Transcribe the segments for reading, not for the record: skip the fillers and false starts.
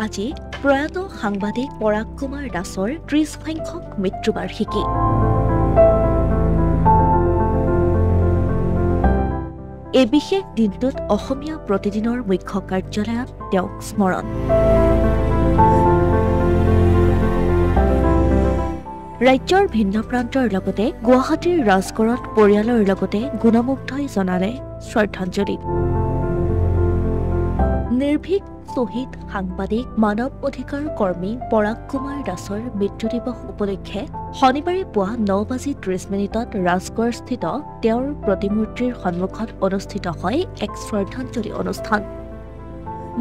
আজি প্ৰয়াত সাংবাদিক পৰাগ কুমাৰ দাসৰ ৩০সংখ্যক মৃত্যুবাৰ্ষিকী। এই বিশেষ দিনটোত অসমীয়া প্ৰতিদিনৰ মুখ্য কাৰ্যালয়ত তেওঁক স্মৰণ। ৰাজ্যৰ ভিন্ন প্ৰান্তৰ লগতে গুৱাহাটীৰ ৰাজগড়ত পৰিয়ালৰ লগতে গুণমুগ্ধই জনালে শ্ৰদ্ধাঞ্জলি। নিৰ্ভীক শ্বহীদ সাংবাদিক মানৱ অধিকাৰ কৰ্মী পৰাগ কুমাৰ দাসৰ মৃত্যু দিৱস উপলক্ষে শনিবাৰে পুৱা ৯:৩০ ৰাজগড়স্থিত তেওঁৰ প্ৰতিমূৰ্তিৰ সন্মুখত অনুষ্ঠিত হয় এক শ্ৰদ্ধাঞ্জলি অনুষ্ঠান।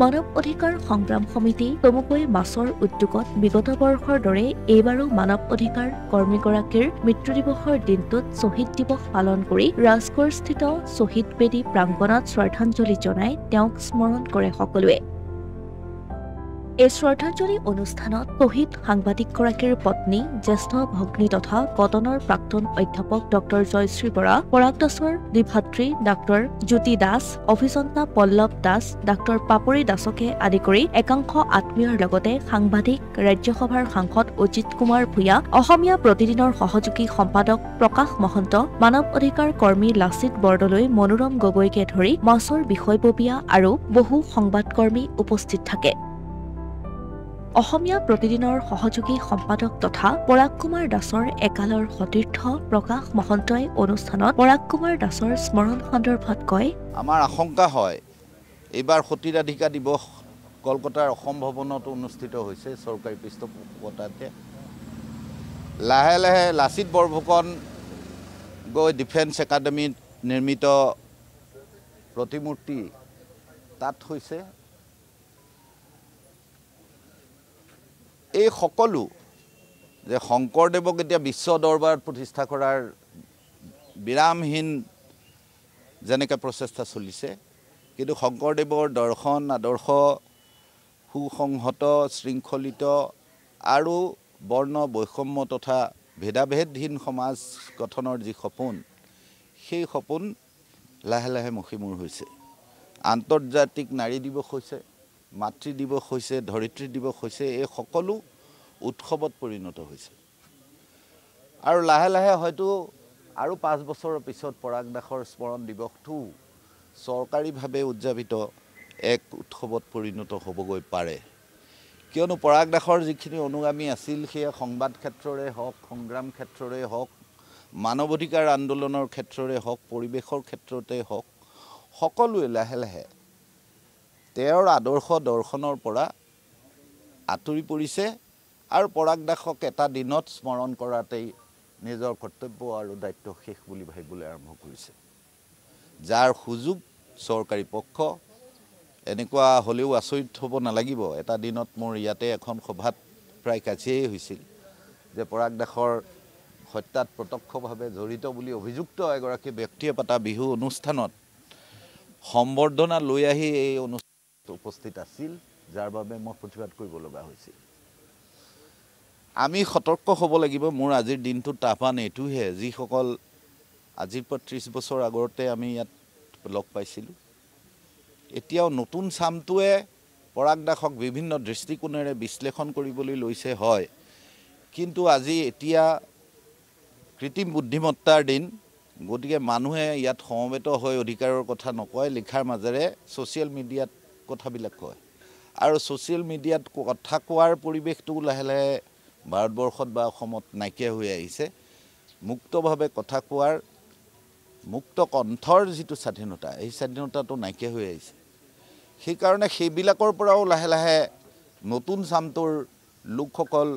মানৱ অধিকাৰ সংগ্ৰাম সমিতি চমুকৈ মাছৰ উদ্যোগত বিগত বৰ্ষৰ দৰে এইবাৰো মানৱ অধিকাৰ কৰ্মীগৰাকীৰ মৃত্যু দিৱসৰ দিনটোত শ্বহীদ দিৱস পালন কৰি ৰাজগড়স্থিত শ্বহীদ বেদী প্ৰাংগণত শ্ৰদ্ধাঞ্জলি জনাই তেওঁক স্মৰণ কৰে সকলোৱে। এই শ্ৰদ্ধাঞ্জলি অনুষ্ঠানত শ্বহীদ সাংবাদিকগৰাকীৰ পত্নী, জ্যেষ্ঠ ভগ্নী তথা কটনৰ প্ৰাক্তন অধ্যাপক ডক্টৰ জয়শ্ৰী বৰা, পৰাগ দাসৰ দ্বিভাতৃ ডাক্তৰ জ্যোতি দাস, অভিযন্তা পল্লৱ দাস, ডাক্তৰ পাপৰি দাসকে আদি কৰি একাংশ আত্মীয়ৰ লগতে সাংবাদিক, ৰাজ্যসভাৰ সাংসদ অজিত কুমাৰ ভূঞা, অসমীয়া প্ৰতিদিনৰ সহযোগী সম্পাদক প্ৰকাশ মহন্ত, মানৱ অধিকাৰ কৰ্মী লাচিত বৰদলৈ, মনোৰম গগৈকে ধৰি মাছৰ বিষয়ববীয়া আৰু বহু সংবাদকৰ্মী উপস্থিত থাকে। অসমীয়া প্ৰতিদিনৰ সহযোগী সম্পাদক তথা পৰাগ কুমাৰ দাসৰ একালৰ সতীৰ্থ প্ৰকাশ মহন্তই অনুষ্ঠানত পৰাগ কুমাৰ দাসৰ স্মৰণ সন্দৰ্ভত কয়, আমাৰ আশংকা হয় এইবাৰ সতীৰাধিকা দিৱস কলকাতাৰ অসম ভৱনত অনুষ্ঠিত হৈছে চৰকাৰী পৃষ্ঠপোষকতাতে। লাহে লাহে লাচিত বৰফুকন গৈ ডিফেন্স একাডেমীত নিৰ্মিত প্ৰতিমূৰ্তি তাত হৈছে। এই সকলো যে শংকৰদেৱক এতিয়া বিশ্ব দৰবাৰত প্ৰতিষ্ঠা কৰাৰ বিৰামহীন যেনেকৈ প্ৰচেষ্টা চলিছে, কিন্তু শংকৰদেৱৰ দৰ্শন আদৰ্শ সুসংহত, শৃংখলিত আৰু বৰ্ণ বৈষম্য তথা ভেদাভেদহীন সমাজ গঠনৰ যি সপোন, সেই সপোন লাহে লাহে মষিমূৰ হৈছে। আন্তৰ্জাতিক নাৰী দিৱস হৈছে, মাতৃ দিৱস হৈছে, ধৰিত্ৰী দিৱস হৈছে, এই সকলো উৎসৱত পৰিণত হৈছে। আৰু লাহে লাহে হয়তো আৰু 5 বছৰৰ পিছত পৰাগ দাসৰ স্মৰণ দিৱসটো চৰকাৰীভাৱে উদযাপিত এক উৎসৱত পৰিণত হ'বগৈ পাৰে। কিয়নো পৰাগ দাসৰ যিখিনি অনুগামী আছিল, সেয়া সংবাদ ক্ষেত্ৰৰে হওক, সংগ্ৰাম ক্ষেত্ৰৰে হওক, মানৱ অধিকাৰ আন্দোলনৰ ক্ষেত্ৰৰে হওক, পৰিৱেশৰ ক্ষেত্ৰতে হওক, সকলোৱে লাহে লাহে তেওঁৰ আদৰ্শ দৰ্শনৰ পৰা আঁতৰি পৰিছে আৰু পৰাগ দাসক এটা দিনত স্মৰণ কৰাতেই নিজৰ কৰ্তব্য আৰু দায়িত্ব শেষ বুলি ভাবিবলৈ আৰম্ভ কৰিছে। যাৰ সুযোগ চৰকাৰী পক্ষ, এনেকুৱা হ'লেও আচৰিত হ'ব নালাগিব। এটা দিনত মোৰ ইয়াতে এখন সভাত প্ৰায় কাজিয়াই হৈছিল যে পৰাগ দাসৰ হত্যাত প্ৰত্যক্ষভাৱে জড়িত বুলি অভিযুক্ত এগৰাকী ব্যক্তিয়ে পতা বিহু অনুষ্ঠানত সম্বৰ্ধনা লৈ আহি এই অনুষ্ঠানত উপস্থিত আছিল, যাৰ বাবে মই প্ৰতিবাদ কৰিব লগা হৈছিল। আমি সতৰ্ক হ'ব লাগিব। মোৰ আজিৰ দিনটোত আহ্বান এইটোহে, যিসকল আজিৰ পৰা 30 বছৰ আগতে আমি ইয়াত লগ পাইছিলোঁ, এতিয়াও নতুন চামটোৱে পৰাগ দাসক বিভিন্ন দৃষ্টিকোণেৰে বিশ্লেষণ কৰিবলৈ লৈছে, হয়, কিন্তু আজি এতিয়া কৃত্ৰিম বুদ্ধিমত্তাৰ দিন। গতিকে মানুহে ইয়াত সমবেত হৈ অধিকাৰৰ কথা নকয়, লিখাৰ মাজেৰে ছ'চিয়েল মিডিয়াত কথাবিলাক কয়। আৰু ছ'চিয়েল মিডিয়াত কথা কোৱাৰ পৰিৱেশটো লাহে লাহে ভাৰতবৰ্ষত বা অসমত নাইকিয়া হৈ আহিছে। মুক্তভাৱে কথা কোৱাৰ, মুক্ত কণ্ঠৰ যিটো স্বাধীনতা, এই স্বাধীনতাটো নাইকিয়া হৈ আহিছে। সেইকাৰণে সেইবিলাকৰ পৰাও লাহে লাহে নতুন চামটোৰ লোকসকল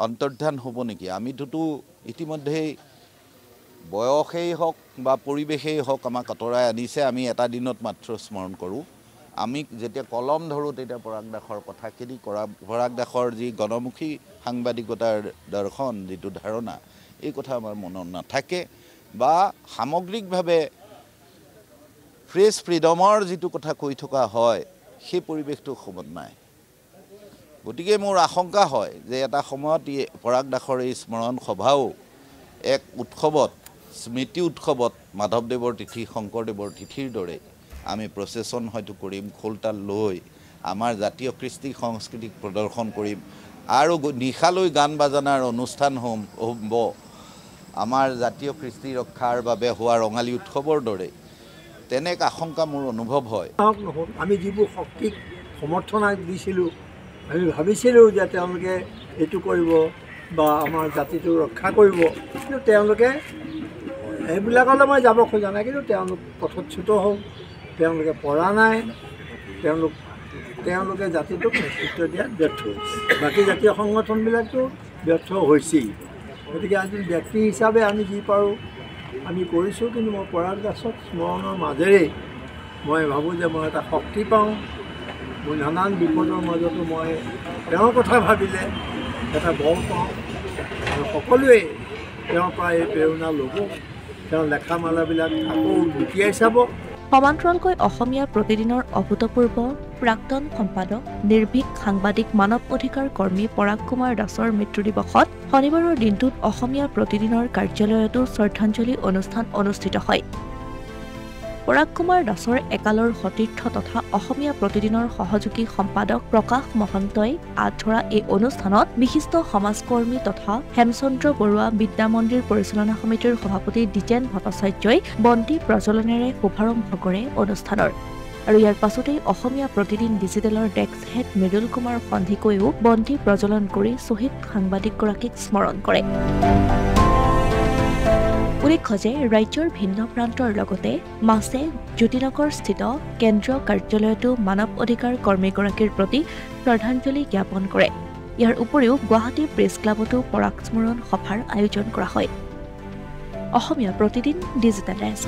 অন্তৰ্ধান হ'ব নেকি? আমিতোতো ইতিমধ্যেই বয়সেই হওক বা পৰিৱেশেই হওক আমাক আঁতৰাই আনিছে। আমি এটা দিনত মাত্ৰ স্মৰণ কৰোঁ। আমি যেতিয়া কলম ধৰোঁ তেতিয়া পৰাগ দাসৰ কথাখিনি পৰাগ দাসৰ যি গণমুখী সাংবাদিকতাৰ দৰ্শন, যিটো ধাৰণা, এই কথা আমাৰ মনত নাথাকে বা সামগ্ৰিকভাৱে প্ৰেছ ফ্ৰীডমৰ যিটো কথা কৈ থকা হয়, সেই পৰিৱেশটো অসমত নাই। গতিকে মোৰ আশংকা হয় যে এটা সময়ত পৰাগ দাসৰ এই স্মৰণ সভাও এক উৎসৱত, স্মৃতি উৎসৱত মাধৱদেৱৰ তিথি, শংকৰদেৱৰ তিথিৰ দৰে আমি প্ৰচেছন হয়তো কৰিম, খোলতাল লৈ আমাৰ জাতীয় কৃষ্টি সংস্কৃতিক প্ৰদৰ্শন কৰিম আৰু নিশালৈ গান বাজানাৰ অনুষ্ঠান হ'ব আমাৰ জাতীয় কৃষ্টি ৰক্ষাৰ বাবে হোৱা ৰঙালী উৎসৱৰ দৰে তেনে এক আশংকা মোৰ অনুভৱ হয়। আমি যিবোৰ শক্তিক সমৰ্থন দিছিলোঁ, আমি ভাবিছিলোঁ যে তেওঁলোকে এইটো কৰিব বা আমাৰ জাতিটো ৰক্ষা কৰিব, কিন্তু তেওঁলোকে এইবিলাকলৈ মই যাব খোজা নাই, কিন্তু তেওঁলোক পথচ্যুত হ'ল, তেওঁলোকে পৰা নাই, তেওঁলোকে জাতিটোক নেতৃত্ব দিয়াত ব্যৰ্থ হৈছে। বাকী জাতীয় সংগঠনবিলাকতো ব্যৰ্থ হৈছেই। গতিকে আজি ব্যক্তি হিচাপে আমি যি পাৰোঁ আমি কৰিছোঁ, কিন্তু মই পৰাগ দাসক স্মৰণৰ মাজেৰে মই ভাবোঁ যে মই এটা শক্তি পাওঁ। মই নানান বিপদৰ মাজতো মই তেওঁৰ কথা ভাবিলে এটা বল পাওঁ আৰু সকলোৱে তেওঁৰ পৰা এই প্ৰেৰণা ল'ব, তেওঁৰ লেখা মালাবিলাক আকৌ লুটিয়াই চাব। সমান্তৰালকৈ অসমীয়া প্ৰতিদিনৰ অভূতপূৰ্ব প্ৰাক্তন সম্পাদক নিৰ্ভীক সাংবাদিক মানৱ অধিকাৰ কৰ্মী পৰাগ কুমাৰ দাসৰ মৃত্যু দিৱসত শনিবাৰৰ দিনটোত অসমীয়া প্ৰতিদিনৰ কাৰ্যালয়তো শ্ৰদ্ধাঞ্জলি অনুষ্ঠান অনুষ্ঠিত হয়। পৰাগ কুমাৰ দাসৰ একালৰ সতীৰ্থ তথা অসমীয়া প্ৰতিদিনৰ সহযোগী সম্পাদক প্ৰকাশ মহন্তই আঁত ধৰা এই অনুষ্ঠানত বিশিষ্ট সমাজকৰ্মী তথা হেমচন্দ্ৰ বৰুৱা বিদ্যা মন্দিৰ পৰিচালনা সমিতিৰ সভাপতি দ্বিজেন ভট্টাচাৰ্যই বন্তি প্ৰজ্বলনেৰে শুভাৰম্ভ কৰে অনুষ্ঠানৰ। আৰু ইয়াৰ পাছতেই অসমীয়া প্ৰতিদিন ডিজিটেলৰ ডেস্ক হেড মৃদুল কুমাৰ সন্ধিকৈও বন্তি প্ৰজ্বলন কৰি শ্বহীদ সাংবাদিকগৰাকীক স্মৰণ কৰে। উল্লেখ্য যে ৰাজ্যৰ ভিন্ন প্ৰান্তৰ লগতে মাছে জ্যোতিনগৰস্থিত কেন্দ্ৰীয় কাৰ্যালয়তো মানৱ অধিকাৰ কৰ্মীগৰাকীৰ প্ৰতি শ্ৰদ্ধাঞ্জলি জ্ঞাপন কৰে। ইয়াৰ উপৰিও গুৱাহাটী প্ৰেছ ক্লাবতো পৰাগ স্মৰণ সভাৰ আয়োজন কৰা হয়। Asomiya Pratidin digital desk.